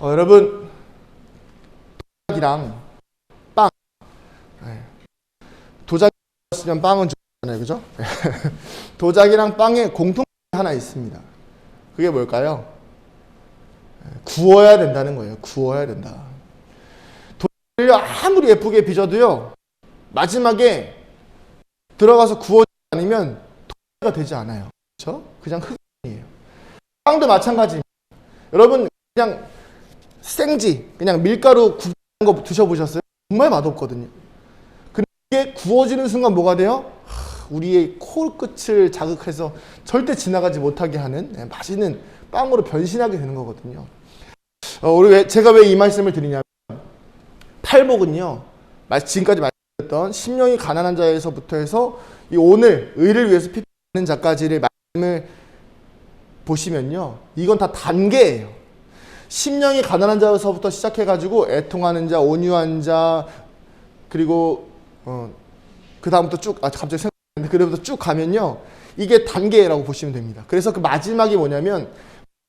여러분, 도자기랑 빵. 도자기 쓰면 빵은 좋잖아요, 그죠? 도자기랑 빵에 공통점이 하나 있습니다. 그게 뭘까요? 구워야 된다는 거예요. 구워야 된다. 도자기를 아무리 예쁘게 빚어도요, 마지막에 들어가서 구워지지 않으면 도자기가 되지 않아요. 그렇죠? 그냥 흙이에요. 빵도 마찬가지입니다. 여러분, 그냥 생지, 그냥 밀가루 굽는 거 드셔보셨어요? 정말 맛없거든요. 근데 이게 구워지는 순간 뭐가 돼요? 우리의 코끝을 자극해서 절대 지나가지 못하게 하는 맛있는 빵으로 변신하게 되는 거거든요. 제가 왜 이 말씀을 드리냐면, 팔복은요, 지금까지 말씀드렸던 심령이 가난한 자에서부터 해서 이 오늘 의를 위해서 피하는 자까지의 말씀을 보시면요, 이건 다 단계예요. 심령이 가난한 자에서부터 시작해가지고 애통하는 자, 온유한 자, 그리고 그 다음부터 쭉 갑자기 생각나는데 그래부터 쭉 가면요, 이게 단계라고 보시면 됩니다. 그래서 그 마지막이 뭐냐면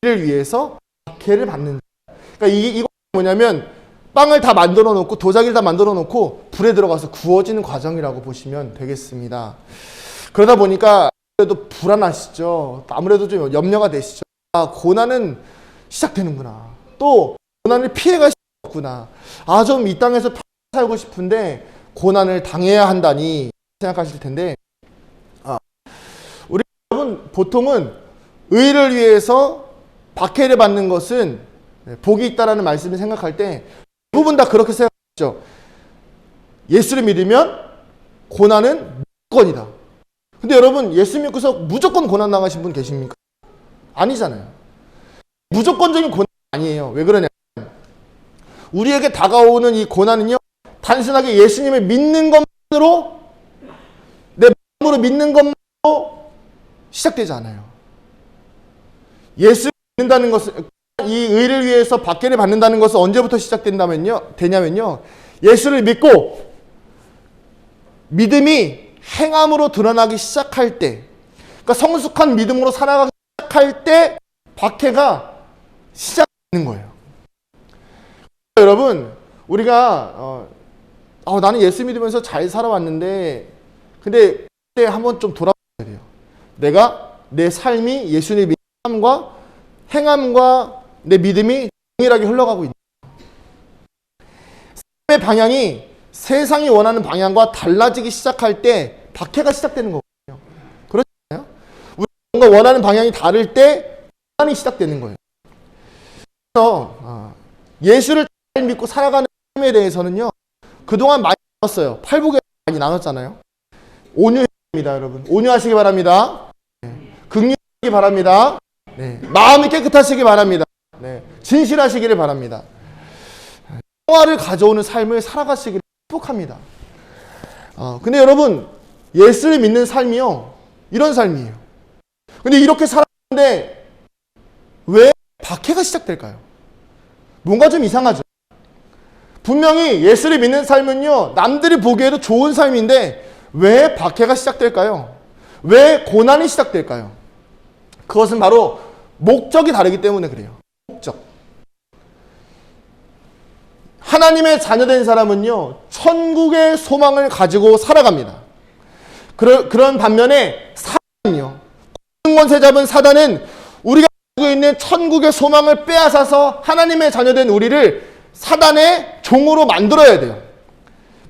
이를 위해서 박해를 받는 자. 그러니까 이거 뭐냐면 빵을 다 만들어 놓고 도자기를 다 만들어 놓고 불에 들어가서 구워지는 과정이라고 보시면 되겠습니다. 그러다 보니까 아무래도 불안하시죠. 아무래도 좀 염려가 되시죠. 고난은 시작되는구나. 또 고난을 피해갈 수 없구나. 좀 이 땅에서 살고 싶은데 고난을 당해야 한다니 생각하실 텐데, 우리 여러분 보통은 의를 위해서 박해를 받는 것은 복이 있다라는 말씀을 생각할 때 대부분 다 그렇게 생각하죠. 예수를 믿으면 고난은 무조건이다. 근데 여러분, 예수 믿고서 무조건 고난 당하신 분 계십니까? 아니잖아요. 무조건적인 고난 아니에요. 왜 그러냐면 우리에게 다가오는 이 고난은요, 단순하게 예수님을 믿는 것만으로, 내 마음으로 믿는 것만으로 시작되지 않아요. 예수를 믿는다는 것은, 이 의를 위해서 박해를 받는다는 것은 언제부터 되냐면요, 예수를 믿고 믿음이 행함으로 드러나기 시작할 때, 그러니까 성숙한 믿음으로 살아가기 시작할 때 박해가 시작되는 거예요. 여러분, 우리가 나는 예수 믿으면서 잘 살아왔는데, 근데 그때 한번 좀 돌아봐야 돼요. 내가 내 삶이 예수님의 삶과 행함과 내 믿음이 동일하게 흘러가고 있는 거예요. 삶의 방향이 세상이 원하는 방향과 달라지기 시작할 때 박해가 시작되는 거거든요. 그렇잖아요? 우리가 뭔가 원하는 방향이 다를 때 고난이 시작되는 거예요. 그래서 예수를 잘 믿고 살아가는 삶에 대해서는요, 그동안 많이 나눴어요. 팔복에 많이 나눴잖아요. 온유입니다, 여러분. 온유하시기 바랍니다. 긍휼하시기 바랍니다. 마음이 깨끗하시기 바랍니다. 진실하시기를 바랍니다. 평화를 가져오는 삶을 살아가시기를 축복합니다. 근데 여러분, 예수를 믿는 삶이요, 이런 삶이에요. 근데 이렇게 살았는데 왜 박해가 시작될까요? 뭔가 좀 이상하죠. 분명히 예수를 믿는 삶은요, 남들이 보기에도 좋은 삶인데 왜 박해가 시작될까요? 왜 고난이 시작될까요? 그것은 바로 목적이 다르기 때문에 그래요. 목적. 하나님의 자녀된 사람은요, 천국의 소망을 가지고 살아갑니다. 그런 반면에 사단은요, 권세 잡은 사단은 우리가 가지고 있는 천국의 소망을 빼앗아서 하나님의 자녀된 우리를 사단의 종으로 만들어야 돼요.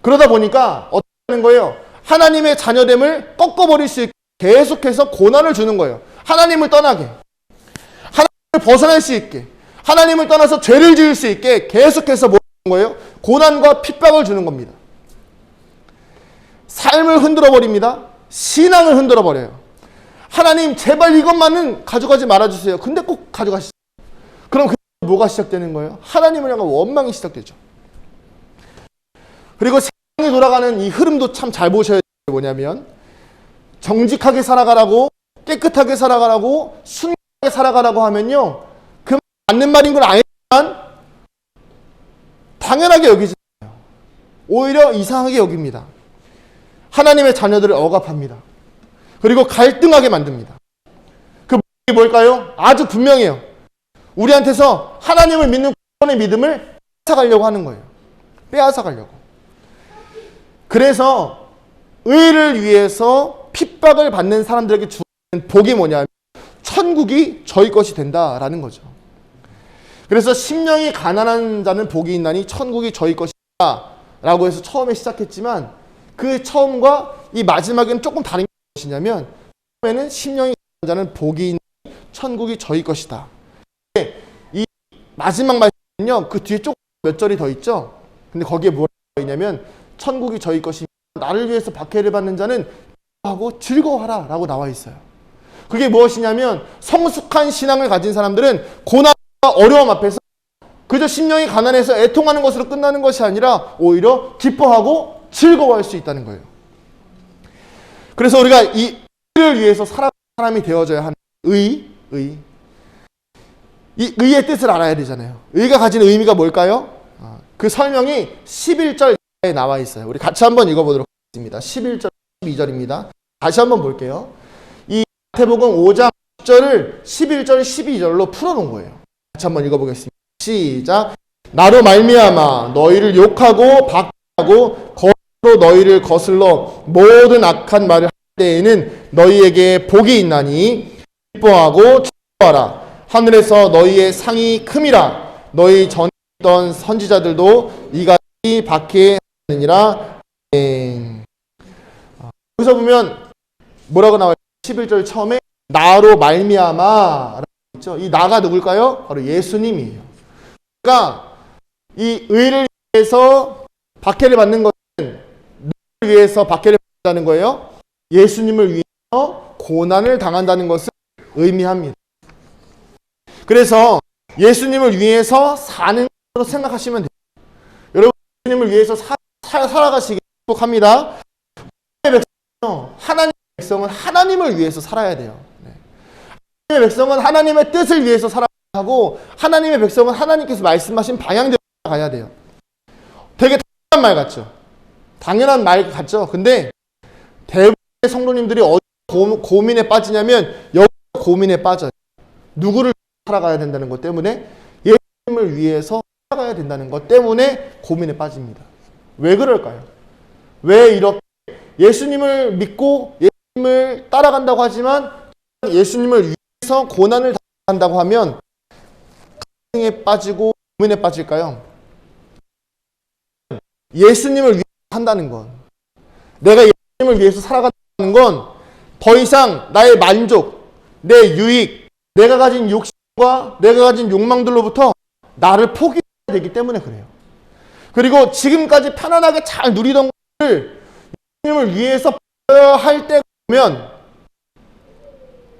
그러다 보니까 어떻게 하는 거예요? 하나님의 자녀됨을 꺾어버릴 수 있게 계속해서 고난을 주는 거예요. 하나님을 떠나게, 하나님을 벗어날 수 있게, 하나님을 떠나서 죄를 지을 수 있게 계속해서 뭐 하는 거예요? 고난과 핍박을 주는 겁니다. 삶을 흔들어 버립니다. 신앙을 흔들어 버려요. 하나님, 제발 이것만은 가져가지 말아주세요. 근데 꼭 가져가시죠. 그럼 뭐가 시작되는 거예요? 하나님을 향한 원망이 시작되죠. 그리고 세상에 돌아가는 이 흐름도 참 잘 보셔야 돼요. 뭐냐면 정직하게 살아가라고, 깨끗하게 살아가라고, 순하게 살아가라고 하면요, 그 맞는 말인 건 아니지만 당연하게 여기지 않아요. 오히려 이상하게 여깁니다. 하나님의 자녀들을 억압합니다. 그리고 갈등하게 만듭니다. 그 뭘까요? 아주 분명해요. 우리한테서 하나님을 믿는 구원의 믿음을 빼앗아가려고 하는 거예요. 빼앗아가려고. 그래서 의를 위해서 핍박을 받는 사람들에게 주는 복이 뭐냐면 천국이 저희 것이 된다라는 거죠. 그래서 심령이 가난한 자는 복이 있나니 천국이 저희 것이다 라고 해서 처음에 시작했지만 그 처음과 이 마지막에는 조금 다른 게 무엇이냐면 처음에는 심령이 가난한 자는 복이 있나니 천국이 저희 것이다. 이 마지막 말씀은요, 그 뒤에 조금 몇 절이 더 있죠. 근데 거기에 뭐라고 있냐면 천국이 저희 것이며 나를 위해서 박해를 받는 자는 하고 즐거워하라 라고 나와 있어요. 그게 무엇이냐면 성숙한 신앙을 가진 사람들은 고난과 어려움 앞에서 그저 심령이 가난해서 애통하는 것으로 끝나는 것이 아니라 오히려 기뻐하고 즐거워할 수 있다는 거예요. 그래서 우리가 이 의를 위해서 살아가는 사람이 되어져야 하는 이 의의 뜻을 알아야 되잖아요. 의가 가진 의미가 뭘까요? 그 설명이 11절에 나와 있어요. 우리 같이 한번 읽어보도록 하겠습니다. 11절, 12절입니다. 다시 한번 볼게요. 이 마태복음 5장 10절을 11절, 12절로 풀어놓은 거예요. 같이 한번 읽어보겠습니다. 시작. 나로 말미암아 너희를 욕하고 박하고 거짓으로 너희를 거슬러 모든 악한 말을 할 때에는 너희에게 복이 있나니 기뻐하고 즐거워하라. 하늘에서 너희의 상이 큼이라. 너희 전에 있던 선지자들도 이같이 박해하느니라. 여기서 보면 뭐라고 나와요? 11절 처음에 나로 말미암아 있죠. 이 나가 누굴까요? 바로 예수님이에요. 그러니까 이 의를 위해서 박해를 받는 것은 누구를 위해서 박해를 받는다는 거예요? 예수님을 위해서 고난을 당한다는 것을 의미합니다. 그래서 예수님을 위해서 사는 것으로 생각하시면 돼요. 여러분, 예수님을 위해서 살아가시기 축복합니다. 하나님의 백성은 하나님을 위해서 살아야 돼요. 하나님의 백성은 하나님의 뜻을 위해서 살아야 하고 하나님의 백성은 하나님께서 말씀하신 방향대로 가야 돼요. 되게 당연한 말 같죠? 당연한 말 같죠? 근데 대부분의 성도님들이 어디 고민에 빠지냐면 여기 고민에 빠져요. 누구를 살아가야 된다는 것 때문에 예수님을 위해서 살아가야 된다는 것 때문에 고민에 빠집니다. 왜 그럴까요? 왜 이렇게 예수님을 믿고 예수님을 따라간다고 하지만 예수님을 위해서 고난을 당한다고 하면 갈등에 빠지고 고민에 빠질까요? 예수님을 위해서 한다는 건, 내가 예수님을 위해서 살아간다는 건 더 이상 나의 만족, 내 유익, 내가 가진 욕심과 내가 가진 욕망들로부터 나를 포기해야 되기 때문에 그래요. 그리고 지금까지 편안하게 잘 누리던 것을 예수님을 위해서 할 때 보면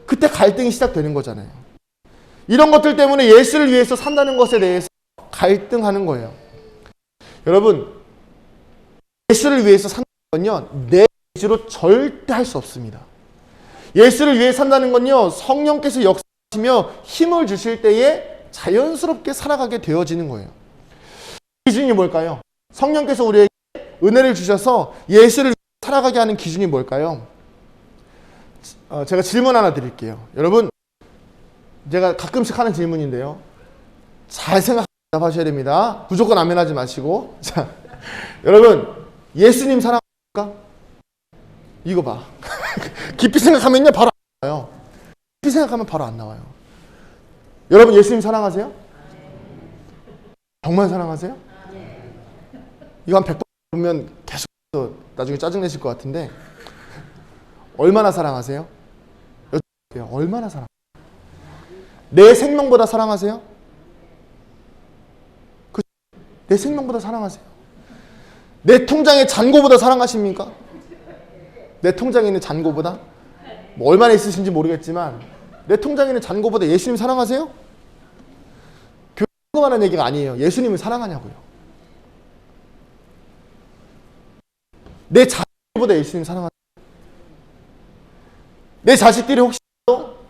그때 갈등이 시작되는 거잖아요. 이런 것들 때문에 예수를 위해서 산다는 것에 대해서 갈등하는 거예요. 여러분, 예수를 위해서 산다는 건요, 내 의지로 절대 할 수 없습니다. 예수를 위해 산다는 건요, 성령께서 역사하시며 힘을 주실 때에 자연스럽게 살아가게 되어지는 거예요. 기준이 뭘까요? 성령께서 우리에게 은혜를 주셔서 예수를 살아가게 하는 기준이 뭘까요? 제가 질문 하나 드릴게요. 여러분, 제가 가끔씩 하는 질문인데요. 잘 생각하셔야 됩니다. 무조건 아멘하지 마시고. 자, 여러분, 예수님 사랑합니까? 이거 봐. 깊이 생각하면요, 바로 안 나와요. 깊이 생각하면 바로 안 나와요. 여러분, 예수님 사랑하세요? 정말 사랑하세요? 이거 한 100번 보면 계속 나중에 짜증내실 것 같은데, 얼마나 사랑하세요? 여쭤볼게요. 얼마나 사랑하세요? 내 생명보다 사랑하세요? 내 생명보다 사랑하세요? 내 통장의 잔고보다 사랑하십니까? 내 통장에 있는 잔고보다? 뭐 얼마나 있으신지 모르겠지만 내 통장에 있는 잔고보다 예수님 사랑하세요? 교회가 하는 얘기가 아니에요. 예수님을 사랑하냐고요. 내 자식보다 예수님 사랑하세요? 내 자식들이 혹시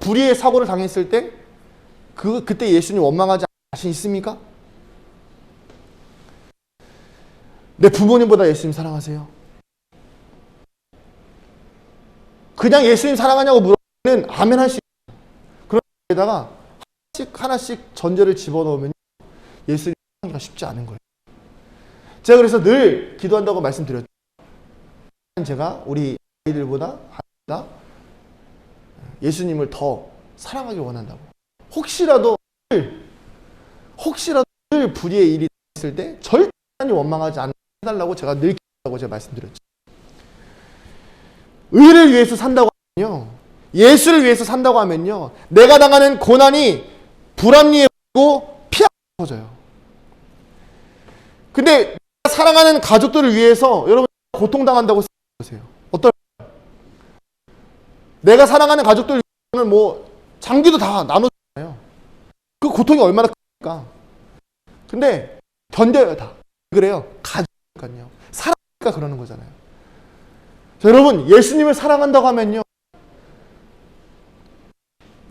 불의의 사고를 당했을 때 그때 예수님 원망하지 자신 있습니까? 내 부모님보다 예수님 사랑하세요? 그냥 예수님 사랑하냐고 물어보면 아멘 할 수 있어요. 그런 데다가 하나씩 전제를 집어넣으면 예수님 하기가 쉽지 않은 거예요. 제가 그래서 늘 기도한다고 말씀드렸죠. 제가 우리 아이들보다 예수님을 더 사랑하기 원한다고. 혹시라도 늘 불의의 일이 있을 때 절대 하나님 원망하지 않게 해달라고 제가 늘 기도하고 제가 말씀드렸죠. 의를 위해서 산다고 하면요, 예수를 위해서 산다고 하면요, 내가 당하는 고난이 불합리하고 피하고 터져요. 근데 사랑하는 가족들을 위해서 여러분 고통당한다고 생각하세요. 어떨까요? 내가 사랑하는 가족들 위해서는 뭐 장기도 다 나눠주잖아요. 그 고통이 얼마나 크니까. 근데 견뎌요 다. 그래요. 가족이니까요. 사랑하니까 그러는 거잖아요. 자, 여러분 예수님을 사랑한다고 하면요,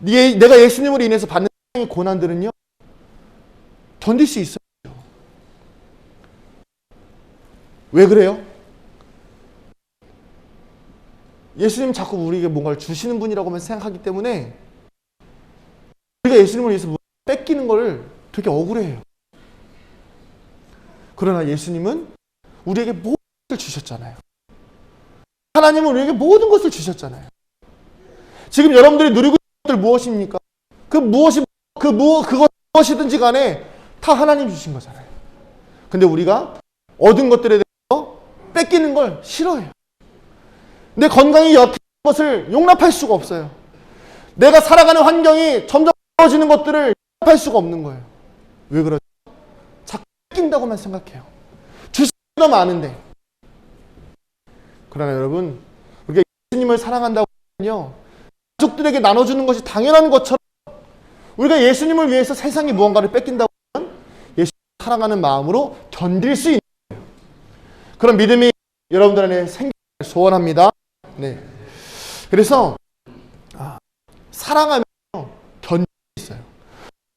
내가 예수님으로 인해서 받는 고난들은요 견딜 수 있어요. 왜 그래요? 예수님 자꾸 우리에게 뭔가를 주시는 분이라고만 생각하기 때문에 우리가 예수님을 위해서 뺏기는 걸 되게 억울해해요. 그러나 예수님은 우리에게 모든 것을 주셨잖아요. 하나님은 우리에게 모든 것을 주셨잖아요. 지금 여러분들이 누리고 있는 것들 무엇입니까? 그것 무엇이든지 간에 다 하나님 주신 거잖아요. 근데 우리가 얻은 것들에 대해서 뺏기는 걸 싫어해요. 내 건강이 약해진 것을 용납할 수가 없어요. 내가 살아가는 환경이 점점 떨어지는 것들을 용납할 수가 없는 거예요. 왜 그러죠? 자꾸 뺏긴다고만 생각해요. 주시는 게 너무 많은데. 그러나 여러분, 우리가 예수님을 사랑한다고 하면요, 가족들에게 나눠주는 것이 당연한 것처럼 우리가 예수님을 위해서 세상에 무언가를 뺏긴다고 하면 예수님을 사랑하는 마음으로 견딜 수 있는 거예요. 그런 믿음이 여러분들 안에 생기기를 소원합니다. 네. 그래서 사랑하면 견딜 수 있어요.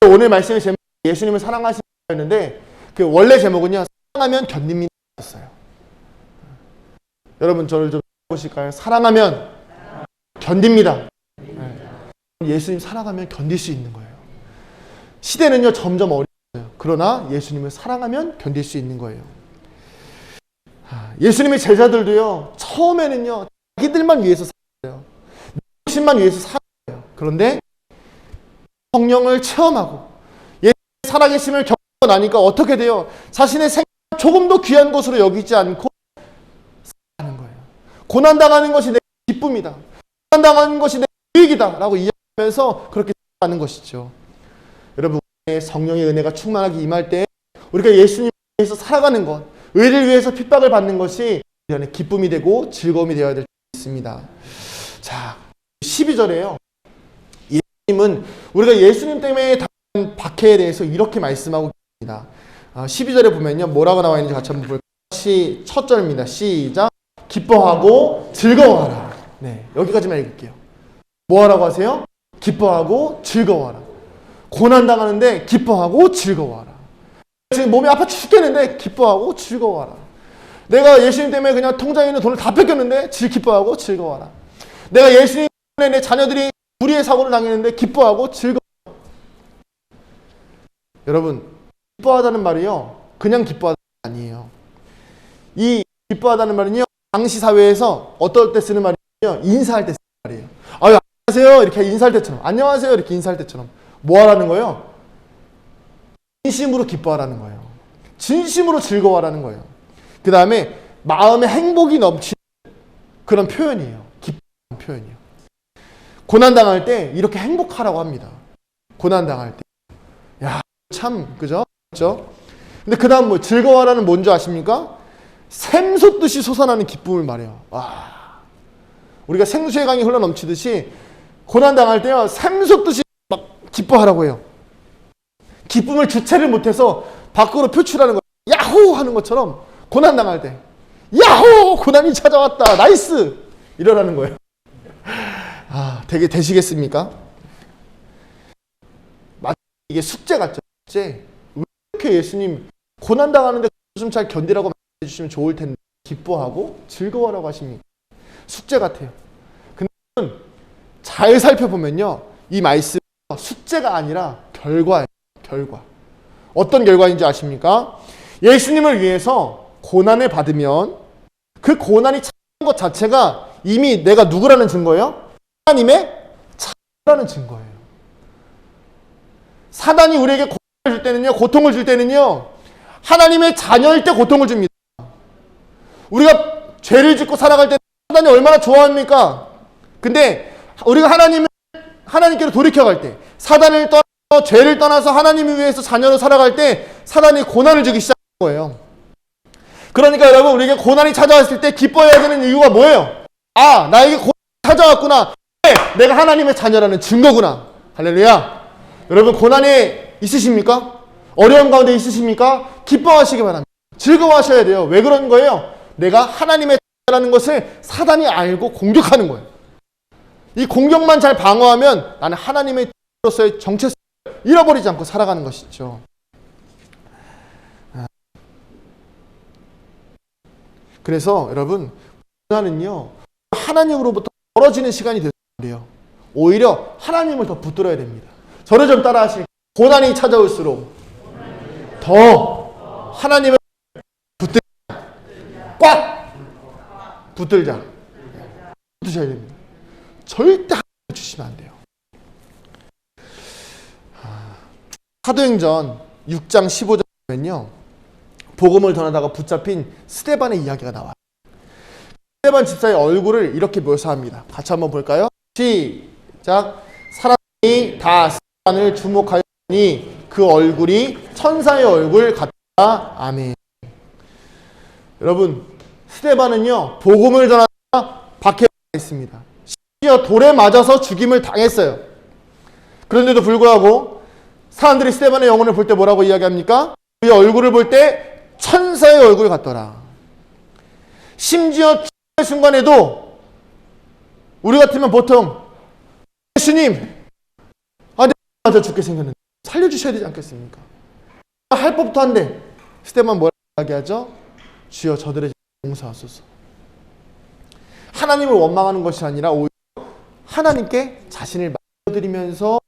오늘 말씀의 제목이 예수님을 사랑하시는 거였는데 그 원래 제목은요, 사랑하면 견딥니다 였어요. 여러분 저를 좀 보실까요? 사랑하면 견딥니다. 네. 예수님 사랑하면 견딜 수 있는 거예요. 시대는요 점점 어려워요. 그러나 예수님을 사랑하면 견딜 수 있는 거예요. 예수님의 제자들도요 처음에는요 자기들만 위해서 살아요. 자신만 위해서 살아요. 그런데 성령을 체험하고 예수님의 살아계심을 겪고 나니까 어떻게 돼요? 자신의 생명을 조금 더 귀한 것으로 여기지 않고 사는 거예요. 고난당하는 것이 내 기쁨이다. 고난당하는 것이 내 유익이다 라고 이야기하면서 그렇게 살아가는 것이죠. 여러분, 성령의 은혜가 충만하게 임할 때 우리가 예수님을 위해서 살아가는 것, 의를 위해서 핍박을 받는 것이 우리 안에 기쁨이 되고 즐거움이 되어야 될 수 있습니다. 자, 12절에요. 예수님은 우리가 예수님 때문에 당한 박해에 대해서 이렇게 말씀하고 있습니다. 12절에 보면요. 뭐라고 나와 있는지 같이 한번 볼까요? 첫 절입니다. 시작. 기뻐하고 즐거워하라. 네, 여기까지만 읽을게요. 뭐 하라고 하세요? 기뻐하고 즐거워하라. 고난당하는데 기뻐하고 즐거워하라. 지금 몸이 아파 죽겠는데 기뻐하고 즐거워하라. 내가 예수님 때문에 그냥 통장에 있는 돈을 다 뺏겼는데 기뻐하고 즐거워하라. 내가 예수님 때문에 내 자녀들이 불의의 사고를 당했는데 기뻐하고 즐거워하라. 여러분, 기뻐하다는 말이요 그냥 기뻐하다는 말 아니에요. 이 기뻐하다는 말은요 당시 사회에서 어떨 때 쓰는 말이요 인사할 때 쓰는 말이에요. 아유 안녕하세요 이렇게 인사할 때처럼, 안녕하세요 이렇게 인사할 때처럼 뭐 하라는 거예요? 진심으로 기뻐하라는 거예요. 진심으로 즐거워하라는 거예요. 그 다음에 마음에 행복이 넘치는 그런 표현이에요. 기뻐하는 표현이에요. 고난당할 때 이렇게 행복하라고 합니다. 고난당할 때. 야, 참 그죠? 그죠? 근데 그 다음 뭐 즐거워하라는 뭔지 아십니까? 샘솟듯이 솟아나는 기쁨을 말해요. 와, 우리가 생수의 강이 흘러 넘치듯이 고난당할 때요 샘솟듯이 막 기뻐하라고 해요. 기쁨을 주체를 못해서 밖으로 표출하는 거예요. 야호 하는 것처럼 고난당할 때 야호 고난이 찾아왔다 나이스 이러라는 거예요. 되게 되시겠습니까? 이게 숙제 같죠? 숙제. 왜 이렇게 예수님 고난당하는데 좀 잘 견디라고 말해 주시면 좋을 텐데 기뻐하고 즐거워라고 하십니까? 숙제 같아요. 근데 잘 살펴보면요 이 말씀 숙제가 아니라 결과예요. 결과. 어떤 결과인지 아십니까? 예수님을 위해서 고난을 받으면 그 고난이 참은 것 자체가 이미 내가 누구라는 증거예요? 하나님의 자녀라는 증거예요. 사단이 우리에게 고통을 줄 때는요, 하나님의 자녀일 때 고통을 줍니다. 우리가 죄를 짓고 살아갈 때 사단이 얼마나 좋아합니까? 근데 우리가 하나님께로 돌이켜갈 때, 사단을 떠나서 죄를 떠나서 하나님을 위해서 자녀로 살아갈 때 사단이 고난을 주기 시작한 거예요. 그러니까 여러분, 우리에게 고난이 찾아왔을 때 기뻐해야 되는 이유가 뭐예요? 아, 나에게 고난이 찾아왔구나. 내가 하나님의 자녀라는 증거구나. 할렐루야. 여러분, 고난이 있으십니까? 어려운 가운데 있으십니까? 기뻐하시기 바랍니다. 즐거워하셔야 돼요. 왜 그런 거예요? 내가 하나님의 자녀라는 것을 사단이 알고 공격하는 거예요. 이 공격만 잘 방어하면 나는 하나님의 자녀로서의 정체성을 잃어버리지 않고 살아가는 것이죠. 그래서 여러분, 고난은요, 하나님으로부터 멀어지는 시간이 되어요. 오히려 하나님을 더 붙들어야 됩니다. 저를 좀 따라 하실게요. 고난이 찾아올수록 더 하나님을 꽉 붙들자. 붙으셔야 됩니다. 절대 하나님 주시면 안 돼요. 사도행전 6장 15절 보면요, 복음을 전하다가 붙잡힌 스데반의 이야기가 나와요. 스데반 집사의 얼굴을 이렇게 묘사합니다. 같이 한번 볼까요? 시작. 사람이 다 스데반을 주목하였으니 그 얼굴이 천사의 얼굴 같다. 아멘. 여러분, 스데반은요, 복음을 전하다가 박해했습니다. 심지어 돌에 맞아서 죽임을 당했어요. 그런데도 불구하고 사람들이 스데반의 영혼을 볼 때 뭐라고 이야기합니까? 그의 얼굴을 볼 때 천사의 얼굴 같더라. 심지어 죽는 순간에도 우리 같으면 보통 예수님, 내가 맞아 죽게 생겼는데 살려주셔야 되지 않겠습니까? 할 법도 한데 스데반 뭐라고 이야기하죠? 주여 저들의 용서하소서. 하나님을 원망하는 것이 아니라 오히려 하나님께 자신을 맡겨드리면서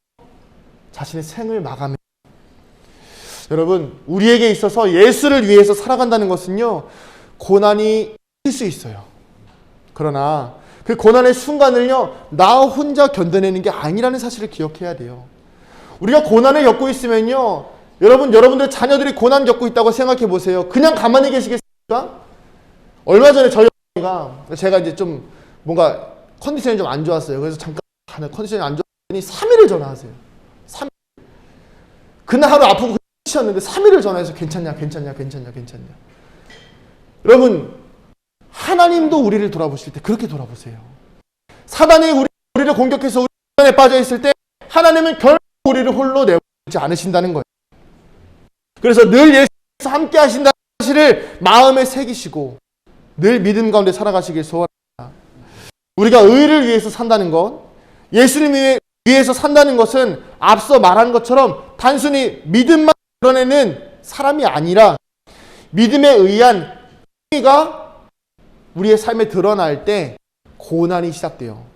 자신의 생을 마감해. 여러분, 우리에게 있어서 예수를 위해서 살아간다는 것은요, 고난이 있을 수 있어요. 그러나 그 고난의 순간을요, 나 혼자 견뎌내는 게 아니라는 사실을 기억해야 돼요. 우리가 고난을 겪고 있으면요, 여러분들 자녀들이 고난 겪고 있다고 생각해 보세요. 그냥 가만히 계시겠습니까? 얼마 전에 저희 어머니가, 제가 이제 좀 뭔가 컨디션이 좀 안 좋았어요. 그래서 잠깐 컨디션이 안 좋았더니 3일을 전화하세요. 3일. 그날 하루 아프고 쉬었는데 3일을 전화해서 괜찮냐. 여러분, 하나님도 우리를 돌아보실 때 그렇게 돌아보세요. 사단이 우리를 공격해서 우리 고난에 빠져 있을 때 하나님은 결코 우리를 홀로 내버리지 않으신다는 거예요. 그래서 늘 예수님께서 함께 하신다는 사실을 마음에 새기시고 늘 믿음 가운데 살아가시길 소원합니다. 우리가 의를 위해서 산다는 것, 예수님 위해서 산다는 것은 앞서 말한 것처럼 단순히 믿음만 드러내는 사람이 아니라 믿음에 의한 행위가 우리의 삶에 드러날 때 고난이 시작돼요.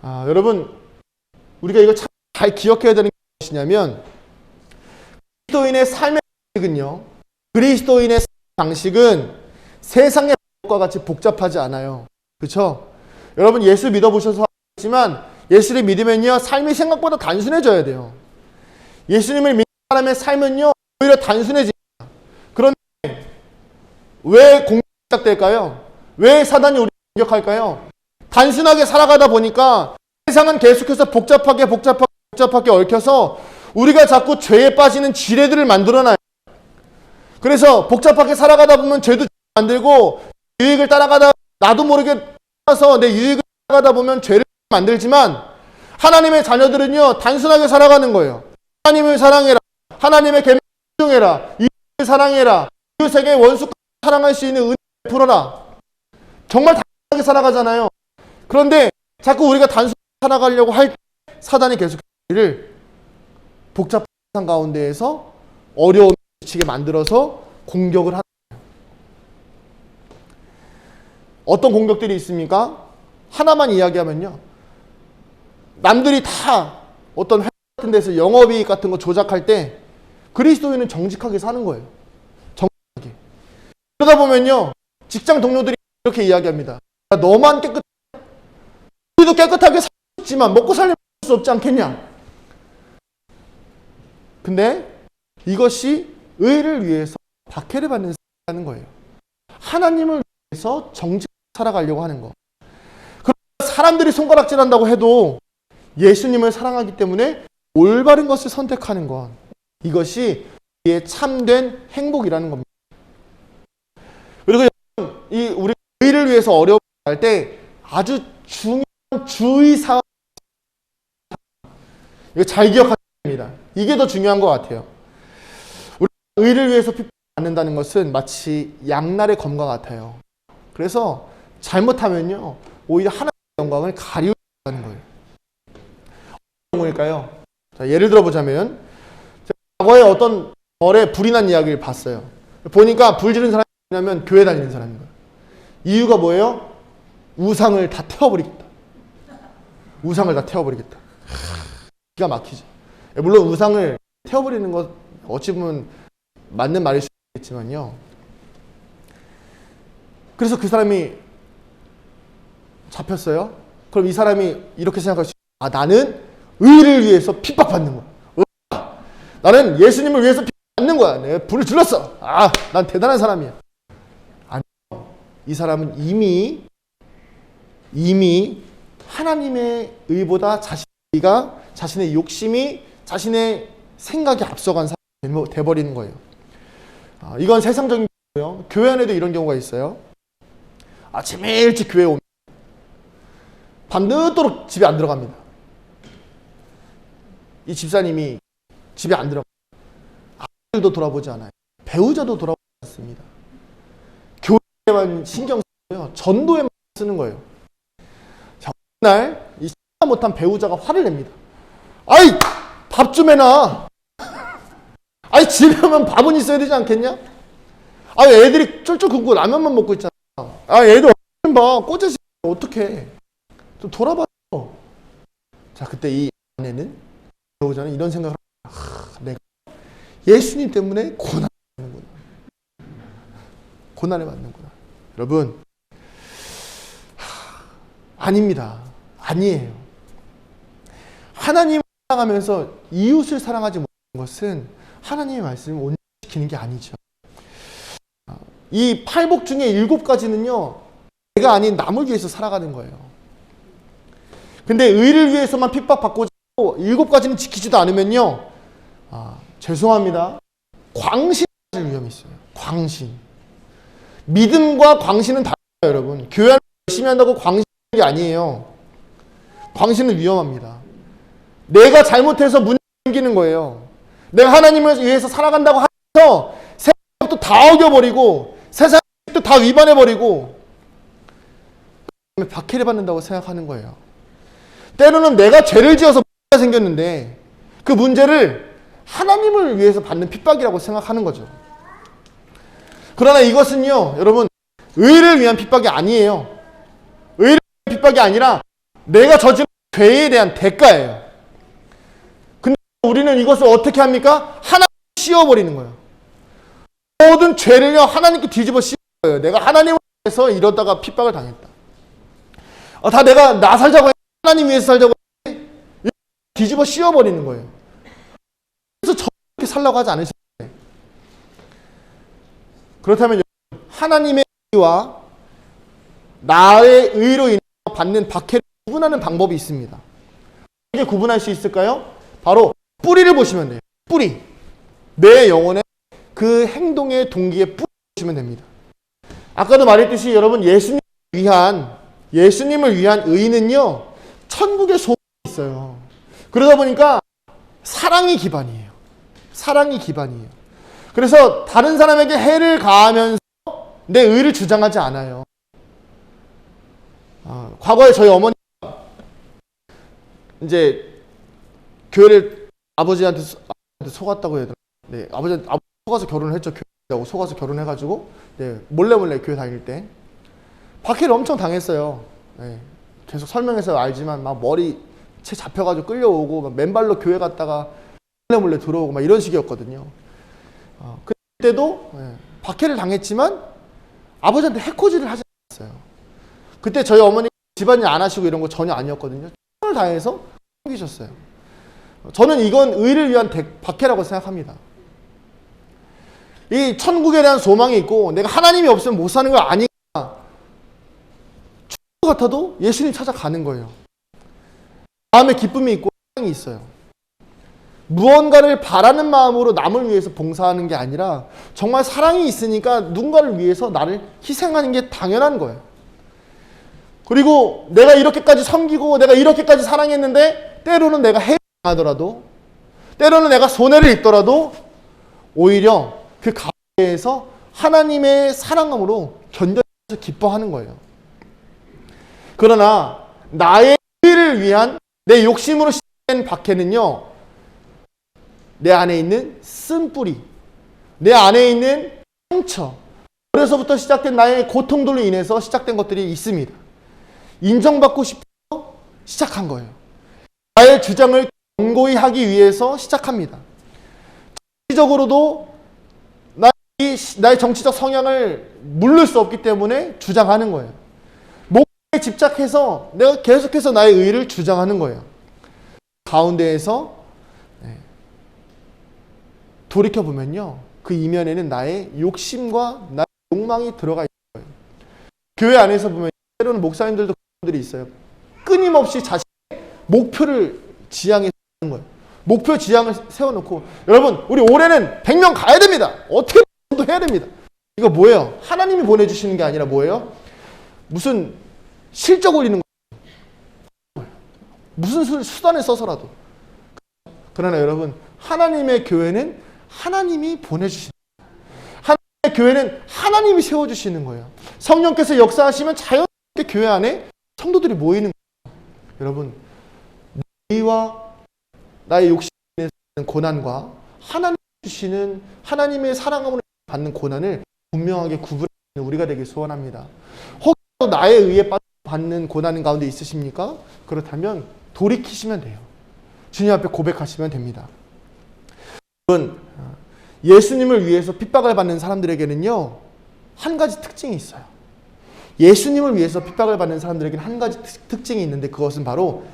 여러분, 우리가 이거 참 잘 기억해야 되는 게 무엇이냐면, 그리스도인의 삶의 방식은요, 그리스도인의 방식은 세상의 방식과 같이 복잡하지 않아요. 그렇죠? 여러분, 예수 믿어보셔서 알겠지만 예수를 믿으면요, 삶이 생각보다 단순해져야 돼요. 예수님을 믿는 사람의 삶은요, 오히려 단순해집니다. 그런데 왜 공격이 시작될까요? 왜 사단이 우리를 공격할까요? 단순하게 살아가다 보니까 세상은 계속해서 복잡하게 얽혀서 우리가 자꾸 죄에 빠지는 지뢰들을 만들어놔요. 그래서 복잡하게 살아가다 보면 죄도 만들고, 유익을 따라가다 나도 모르게 따라서 내 유익을 따라가다 보면 죄를 만들지만, 하나님의 자녀들은요, 단순하게 살아가는 거예요. 하나님을 사랑해라. 하나님의 계명을 순종해라. 이웃을 사랑해라. 이웃에게 원수까지 사랑할 수 있는 은혜를 베풀어라. 정말 단순하게 살아가잖아요. 그런데 자꾸 우리가 단순하게 살아가려고 할 때 사단이 계속 우리를 복잡한 세상 가운데에서 어려움에 미치게 만들어서 공격을 하는 거예요. 어떤 공격들이 있습니까? 하나만 이야기하면요, 남들이 다 어떤 회사 같은 데서 영업이익 같은 거 조작할 때 그리스도인은 정직하게 사는 거예요. 정직하게. 그러다 보면요, 직장 동료들이 이렇게 이야기합니다. 야, 너만 깨끗, 우리도 깨끗하게 살지만 먹고 살려면 수 없지 않겠냐. 근데 이것이 의를 위해서 박해를 받는 사람인 거예요. 하나님을 위해서 정직하게 살아가려고 하는 거. 사람들이 손가락질한다고 해도 예수님을 사랑하기 때문에 올바른 것을 선택하는 것. 이것이 우리의 참된 행복이라는 겁니다. 그리고 이 우리 의를 위해서 어려움을 할 때 아주 중요한 주의사항, 이거 잘 기억하셔야 됩니다. 이게 더 중요한 것 같아요. 우리 의를 위해서 핍박받는다는 것은 마치 양날의 검과 같아요. 그래서 잘못하면요, 오히려 하나님의 영광을 가리우는 거예요. 어떤 경우일까요? 자, 예를 들어보자면, 과거에 어떤 절에 불이 난 이야기를 봤어요. 보니까 불 지른 사람이 뭐냐면 교회 다니는 사람인 거예요. 이유가 뭐예요? 우상을 다 태워버리겠다. 우상을 다 태워버리겠다. 기가 막히죠. 물론 우상을 태워버리는 것 어찌 보면 맞는 말일 수 있겠지만요. 그래서 그 사람이 잡혔어요. 그럼 이 사람이 이렇게 생각할 수 있어요. 아, 나는 의를 위해서 핍박받는 거야. 나는 예수님을 위해서 핍박받는 거야. 내가 불을 질렀어. 아, 난 대단한 사람이야. 아니요. 이 사람은 이미 하나님의 의보다 자신의 자신의 욕심이 자신의 생각이 앞서간 사람이 돼버리는 거예요. 이건 세상적인 거고요. 교회 안에도 이런 경우가 있어요. 아침에 일찍 교회에 오면 밤늦도록 집에 안 들어갑니다. 이 집사님이 집에 안 들어가요. 아들도 돌아보지 않아요. 배우자도 돌아보지 않습니다. 교회에만 신경 쓰고요. 전도에만 쓰는 거예요. 자, 어느 날 이 신나 못한 배우자가 화를 냅니다. 아이, 밥 좀 해놔. 아이, 집에 오면 밥은 있어야 되지 않겠냐? 아, 애들이 쫄쫄 굶고 라면만 먹고 있잖아. 아, 애들 봐. 꼬재지 어떡해. 좀 돌아봐. 자, 그때 이 아내는, 배우자는 이런 생각을 합니다. 내가 예수님 때문에 고난을 받는구나. 고난을 받는구나. 여러분, 아닙니다. 아니에요. 하나님을 사랑하면서 이웃을 사랑하지 못하는 것은 하나님의 말씀을 온전시키는 게 아니죠. 이 팔복 중에 7가지는요, 내가 아닌 남을 위해서 살아가는 거예요. 근데 의를 위해서만 핍박받고 7가지는 지키지도 않으면요, 죄송합니다. 광신을 위험이 있어요. 광신. 믿음과 광신은 달라요, 여러분. 교회 열심히 한다고 광신이 아니에요. 광신은 위험합니다. 내가 잘못해서 문제 생기는 거예요. 내가 하나님을 위해서 살아간다고 하면서 세상도 다 어겨버리고 세상도 다 위반해버리고 박해를 받는다고 생각하는 거예요. 때로는 내가 죄를 지어서 문제가 생겼는데 그 문제를 하나님을 위해서 받는 핍박이라고 생각하는 거죠. 그러나 이것은요, 여러분, 의를 위한 핍박이 아니에요. 의를 위한 핍박이 아니라 내가 저지른 죄에 대한 대가예요. 근데 우리는 이것을 어떻게 합니까? 하나님 씌워버리는 거예요. 모든 죄를요, 하나님께 뒤집어 씌우는 거예요. 내가 하나님을 위해서 이러다가 핍박을 당했다. 다 내가 나 살자고 해. 하나님 위해서 살자고 해. 뒤집어 씌워버리는 거예요. 그래서 저렇게 살라고 하지 않으시나요? 그렇다면 하나님의 의와 나의 의로 인해 받는 박해를 구분하는 방법이 있습니다. 어떻게 구분할 수 있을까요? 바로 뿌리를 보시면 돼요. 뿌리. 내 영혼의 그 행동의 동기에 뿌리 보시면 됩니다. 아까도 말했듯이 여러분, 예수님을 위한 의는요, 천국의 소원이 있어요. 그러다 보니까 사랑이 기반이에요. 사랑이 기반이에요. 그래서 다른 사람에게 해를 가하면서 내 의를 주장하지 않아요. 과거에 저희 어머니가 이제 교회를 아버지한테 속았다고 해야 되나? 네, 아버지 속아서 결혼을 했죠. 교회하고 속아서 결혼해가지고 네, 몰래 교회 다닐 때 박해를 엄청 당했어요. 네, 계속 설명해서 알지만 막 머리 채 잡혀가지고 끌려오고 막 맨발로 교회 갔다가 몰래 들어오고 막 이런 식이었거든요. 그때도 박해를 당했지만 아버지한테 해코지를 하지 않았어요. 그때 저희 어머니 집안일 안 하시고 이런 거 전혀 아니었거든요. 최선을 다해서 섬기셨어요. 저는 이건 의를 위한 박해라고 생각합니다. 이 천국에 대한 소망이 있고 내가 하나님이 없으면 못 사는 거 아니까 죽을 것 같아도 예수님 찾아가는 거예요. 마음에 기쁨이 있고 사랑이 있어요. 무언가를 바라는 마음으로 남을 위해서 봉사하는 게 아니라 정말 사랑이 있으니까 누군가를 위해서 나를 희생하는 게 당연한 거예요. 그리고 내가 이렇게까지 섬기고 내가 이렇게까지 사랑했는데 때로는 내가 해하더라도 때로는 내가 손해를 입더라도 오히려 그 가운데에서 하나님의 사랑함으로 견뎌서 기뻐하는 거예요. 그러나 나의 의를 위한 내 욕심으로 시작된 박해는요, 내 안에 있는 쓴뿌리, 내 안에 있는 상처, 어려서부터 시작된 나의 고통들로 인해서 시작된 것들이 있습니다. 인정받고 싶어서 시작한 거예요. 나의 주장을 견고히 하기 위해서 시작합니다. 정치적으로도 나의 정치적 성향을 물릴 수 없기 때문에 주장하는 거예요. 목표에 집착해서 내가 계속해서 나의 의의를 주장하는 거예요. 가운데에서 돌이켜보면요, 그 이면에는 나의 욕심과 나의 욕망이 들어가 있는 거예요. 교회 안에서 보면 때로는 목사님들도 그런 분들이 있어요. 끊임없이 자신의 목표를 지향해서 하는 거예요. 목표 지향을 세워놓고, 여러분 우리 올해는 100명 가야 됩니다. 어떻게든 해야 됩니다. 이거 뭐예요? 하나님이 보내주시는 게 아니라 뭐예요? 무슨 실적 올리는 거예요. 무슨 수단을 써서라도. 그러나 여러분, 하나님의 교회는 하나님이 보내주시는 거예요. 하나님의 교회는 하나님이 세워주시는 거예요. 성령께서 역사하시면 자연스럽게 교회 안에 성도들이 모이는 거예요. 여러분, 너희와 나의 욕심에 있는 고난과 하나님 주시는 하나님의 사랑함으로 받는 고난을 분명하게 구분하는 우리가 되길 소원합니다. 혹시 나의 의에 받는 고난 가운데 있으십니까? 그렇다면 돌이키시면 돼요. 주님 앞에 고백하시면 됩니다. 여러분, 예수님을 위해서 핍박을 받는 사람들에게는요, 한 가지 특징이 있어요. 예수님을 위해서 핍박을 받는 사람들에게는 한 가지 특징이 있는데 그것은 바로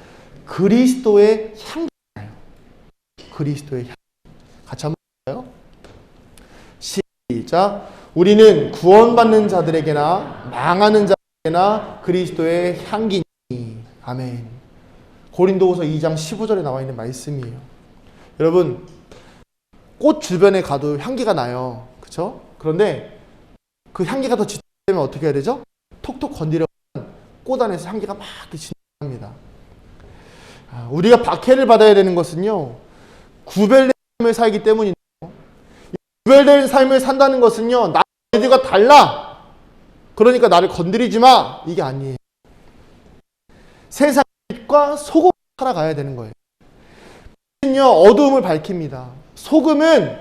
그리스도의 향기예요. 그리스도의 향기. 같이 한번 볼까요? 시작. 우리는 구원받는 자들에게나 망하는 자들에게나 그리스도의 향기니. 아멘. 고린도후서 2장 15절에 나와 있는 말씀이에요. 여러분, 꽃 주변에 가도 향기가 나요. 그렇죠? 그런데 그 향기가 더 짙으면 어떻게 해야 되죠? 톡톡 건드려면 꽃 안에서 향기가 막 진합니다. 우리가 박해를 받아야 되는 것은요, 구별된 삶을 살기 때문인데요. 구별된 삶을 산다는 것은요, 나와 너희들과 달라, 그러니까 나를 건드리지 마, 이게 아니에요. 세상의 빛과 소금을 살아가야 되는 거예요. 빛은요, 어두움을 밝힙니다. 소금은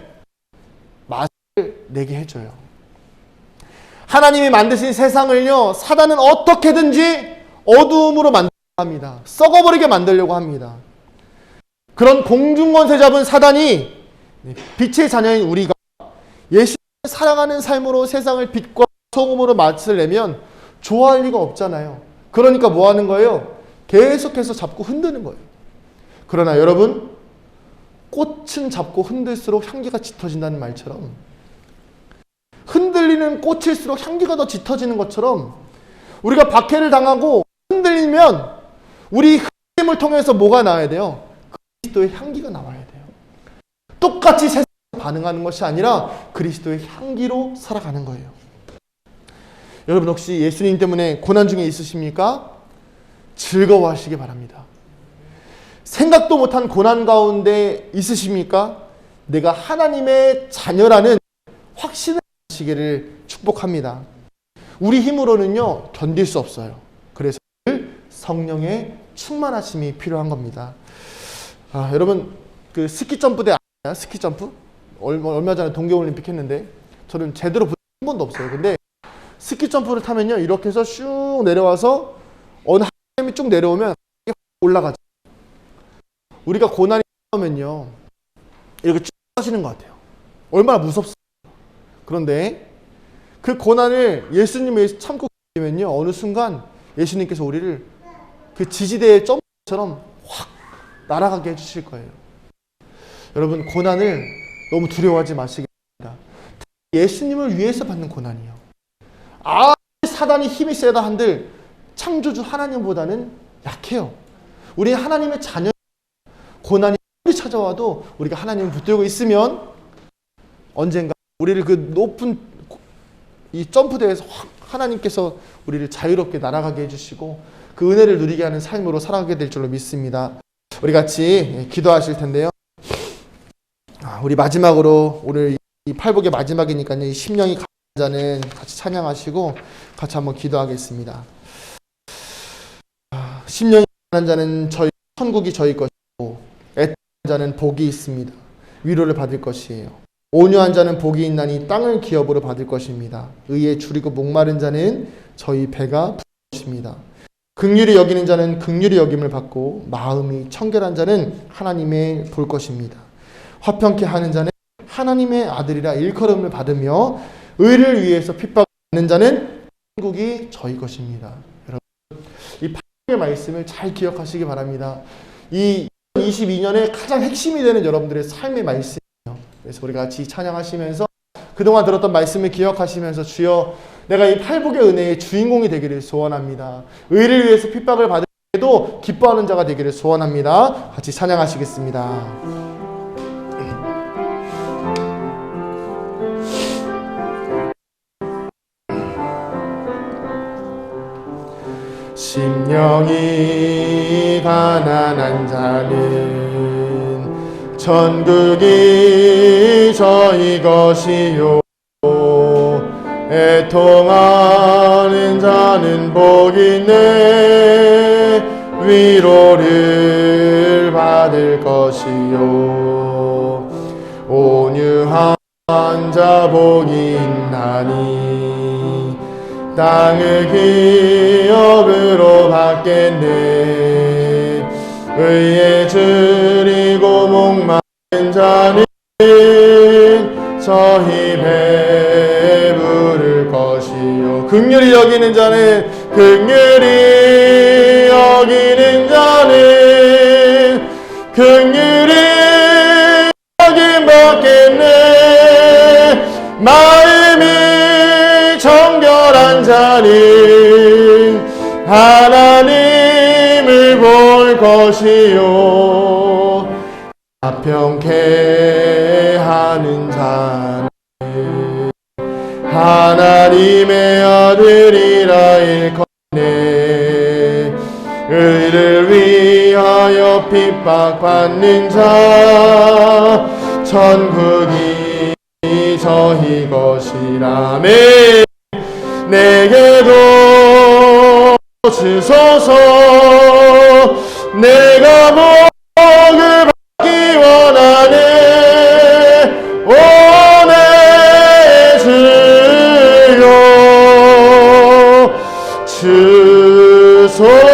맛을 내게 해줘요. 하나님이 만드신 세상을요, 사단은 어떻게든지 어두움으로 만들려고 합니다. 썩어버리게 만들려고 합니다. 그런 공중권세 잡은 사단이 빛의 자녀인 우리가 예수님을 사랑하는 삶으로 세상을 빛과 소금으로 맛을 내면 좋아할 리가 없잖아요. 그러니까 뭐 하는 거예요? 계속해서 잡고 흔드는 거예요. 그러나 여러분, 꽃은 잡고 흔들수록 향기가 짙어진다는 말처럼, 흔들리는 꽃일수록 향기가 더 짙어지는 것처럼, 우리가 박해를 당하고 흔들리면 우리 흔들림을 통해서 뭐가 나와야 돼요? 그리스도의 향기가 나와야 돼요. 똑같이 세상에 반응하는 것이 아니라 그리스도의 향기로 살아가는 거예요. 여러분, 혹시 예수님 때문에 고난 중에 있으십니까? 즐거워하시기 바랍니다. 생각도 못한 고난 가운데 있으십니까? 내가 하나님의 자녀라는 확신을 가지시기를 축복합니다. 우리 힘으로는요, 견딜 수 없어요. 그래서 성령의 충만하심이 필요한 겁니다. 여러분, 그 스키점프대 아니야? 스키점프? 얼마 전에 동계올림픽 했는데 저는 제대로 본 한 번도 없어요. 근데 스키점프를 타면요, 이렇게 해서 슉 내려와서 어느 한 점이 쭉 내려오면 올라가죠. 우리가 고난이 오면요, 이렇게 쭉 하시는 것 같아요. 얼마나 무섭습니까? 그런데 그 고난을 예수님 위해서 참고 계시면요, 어느 순간 예수님께서 우리를 그 지지대의 점처럼 확 날아가게 해주실 거예요. 여러분, 고난을 너무 두려워하지 마시기 바랍니다. 예수님을 위해서 받는 고난이요. 아무리 사단이 힘이 세다 한들 창조주 하나님보다는 약해요. 우리 하나님의 자녀. 고난이 찾아와도 우리가 하나님을 붙들고 있으면 언젠가 우리를 그 높은 이 점프대에서 확 하나님께서 우리를 자유롭게 날아가게 해주시고 그 은혜를 누리게 하는 삶으로 살아가게 될 줄로 믿습니다. 우리 같이 기도하실 텐데요. 우리 마지막으로 오늘 이 팔복의 마지막이니까요. 이 심령이 가난한 자는 같이 찬양하시고 같이 한번 기도하겠습니다. 심령이 가난한 자는 천국이 저희 것이고 애통한 자는 복이 있습니다. 위로를 받을 것이에요. 온유한 자는 복이 있나니 땅을 기업으로 받을 것입니다. 의에 줄이고 목마른 자는 저희 배가 부를 것입니다. 긍휼히 여기는 자는 긍휼히 여김을 받고 마음이 청결한 자는 하나님의 볼 것입니다. 화평케 하는 자는 하나님의 아들이라 일컬음을 받으며 의를 위해서 핍박받는 자는 천국이 저희 것입니다. 여러분, 이 팔복의 말씀을 잘 기억하시기 바랍니다. 이 2022년의 가장 핵심이 되는 여러분들의 삶의 말씀이에요. 그래서 우리 같이 찬양하시면서 그동안 들었던 말씀을 기억하시면서 주여 내가 이 팔복의 은혜의 주인공이 되기를 소원합니다. 의를 위해서 핍박을 받을 때도 기뻐하는 자가 되기를 소원합니다. 같이 찬양하시겠습니다. 심령이 가난한 자는 천국이 저희 것이요 애통하는 자는 복이 있네 위로를 받을 것이요 온유한 자 복이 있나니 땅을 기업으로 받겠네 의에 줄이고 목마른 자는 저희 배부를 것이요 긍휼히 여기는 자는 긍휼히 여기는 자는 긍휼히 여김 받겠네 마음이 정결한 자는 하나님을 볼 것이요 화평케 하는 자는 하나님의 아들이라 일컫네 의를 위하여 핍박받는 자 천국이 저희 것이라 아멘. 내게도 주소서 내가 복을 받기 원하네 오네 주여 주소서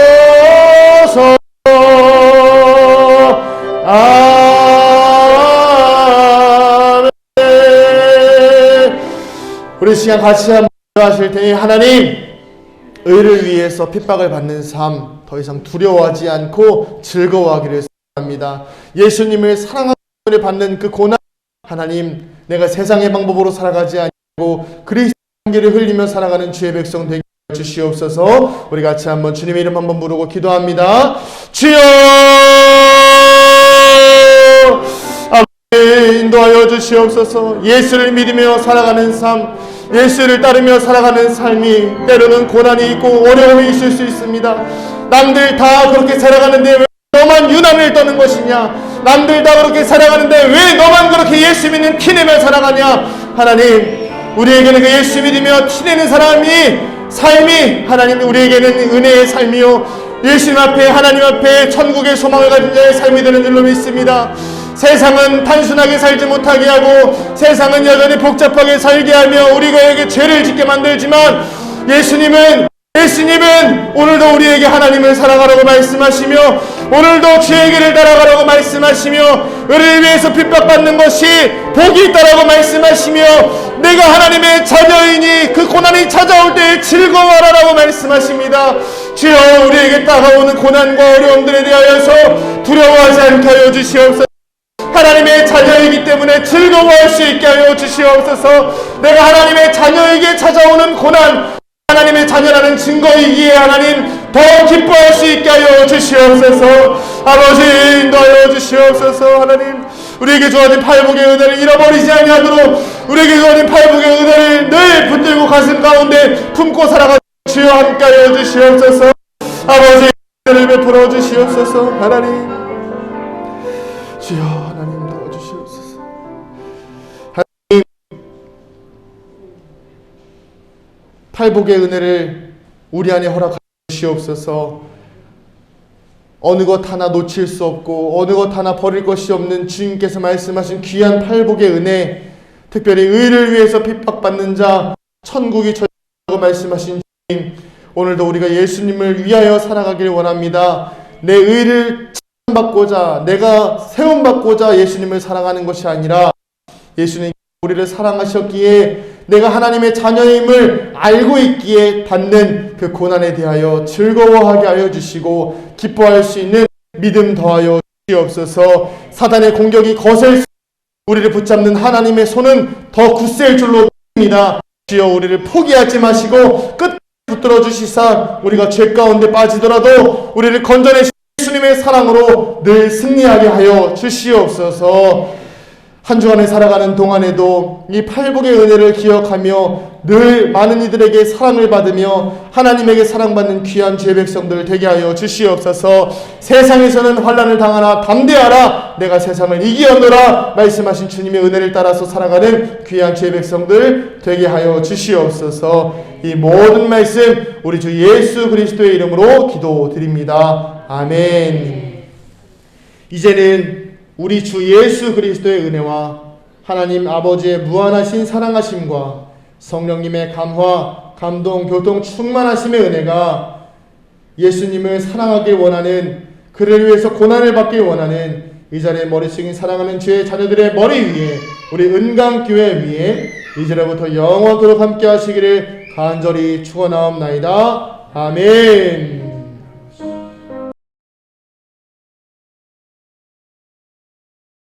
아멘. 우리 시간 같이 한번 하실 테니 하나님 의를 위해서 핍박을 받는 삶 더 이상 두려워하지 않고 즐거워하기를 소원합니다. 예수님을 사랑하는 받는 그 고난 하나님 내가 세상의 방법으로 살아가지 아니고 그리스도의 향기를 흘리며 살아가는 주의 백성 되게 주시옵소서. 우리 같이 한번 주님의 이름 한번 부르고 기도합니다. 주여 아멘. 인도하여 주시옵소서. 예수를 믿으며 살아가는 삶 예수를 따르며 살아가는 삶이 때로는 고난이 있고 어려움이 있을 수 있습니다. 남들 다 그렇게 살아가는데 왜 너만 유난을 떠는 것이냐 남들 다 그렇게 살아가는데 왜 너만 그렇게 예수 믿는 티내며 살아가냐 하나님 우리에게는 그 예수 믿으며 티내는 삶이 하나님 우리에게는 은혜의 삶이요 예수님 앞에 하나님 앞에 천국의 소망을 가진 자의 삶이 되는 줄로 믿습니다. 세상은 단순하게 살지 못하게 하고 세상은 여전히 복잡하게 살게 하며 우리가에게 죄를 짓게 만들지만 예수님은 예수님은 오늘도 우리에게 하나님을 사랑하라고 말씀하시며 오늘도 주의 길을 따라가라고 말씀하시며 우리를 위해서 핍박받는 것이 복이 있다라고 말씀하시며 내가 하나님의 자녀이니 그 고난이 찾아올 때에 즐거워하라고 말씀하십니다. 주여 우리에게 다가오는 고난과 어려움들에 대하여서 두려워하지 않게 하여 주시옵소서. 하나님의 자녀이기 때문에 즐거워할 수 있게 하여 주시옵소서. 내가 하나님의 자녀에게 찾아오는 고난, 하나님의 자녀라는 증거이기에 하나님 더 기뻐할 수 있게 하여 주시옵소서. 아버지 인도하여 주시옵소서. 하나님 우리에게 주어진 팔복의 은혜를 잃어버리지 아니하도록 우리에게 주어진 팔복의 은혜를 늘 붙들고 가슴 가운데 품고 살아가 주여 함께하여 주시옵소서. 아버지 은혜를 베풀어 주시옵소서. 하나님 주여 하나님 도와주시옵소서. 하나님 팔복의 은혜를 우리 안에 허락하여 주시옵소서. 어느 것 하나 놓칠 수 없고 어느 것 하나 버릴 것이 없는 주님께서 말씀하신 귀한 팔복의 은혜, 특별히 의를 위해서 핍박받는 자 천국이 저희라고 말씀하신 주님, 오늘도 우리가 예수님을 위하여 살아가길 원합니다. 내 의를 받고자, 내가 세움받고자 예수님을 사랑하는 것이 아니라 예수님 우리를 사랑하셨기에 내가 하나님의 자녀임을 알고 있기에 받는 그 고난에 대하여 즐거워하게 하여 주시고 기뻐할 수 있는 믿음 더하여 주시옵소서. 사단의 공격이 거셀 수 우리를 붙잡는 하나님의 손은 더 굳셀 줄로 믿습니다. 주여 우리를 포기하지 마시고 끝까지 붙들어 주시사 우리가 죄 가운데 빠지더라도 우리를 건져내시 예수님의 사랑으로 늘 승리하게 하여 주시옵소서. 한 주간을 살아가는 동안에도 이 팔복의 은혜를 기억하며 늘 많은 이들에게 사랑을 받으며 하나님에게 사랑받는 귀한 주의 백성들 되게 하여 주시옵소서. 세상에서는 환난을 당하나 담대하라 내가 세상을 이기었노라 말씀하신 주님의 은혜를 따라서 살아가는 귀한 주의 백성들 되게 하여 주시옵소서. 이 모든 말씀 우리 주 예수 그리스도의 이름으로 기도드립니다. 아멘. 이제는 우리 주 예수 그리스도의 은혜와 하나님 아버지의 무한하신 사랑하심과 성령님의 감화, 감동, 교통, 충만하심의 은혜가 예수님을 사랑하길 원하는, 그를 위해서 고난을 받길 원하는 이 자리에 머리 숙인 사랑하는 주의 자녀들의 머리 위에, 우리 은강교회 위에 이제로부터 영원토록 함께 하시기를 간절히 축원하옵나이다. 아멘.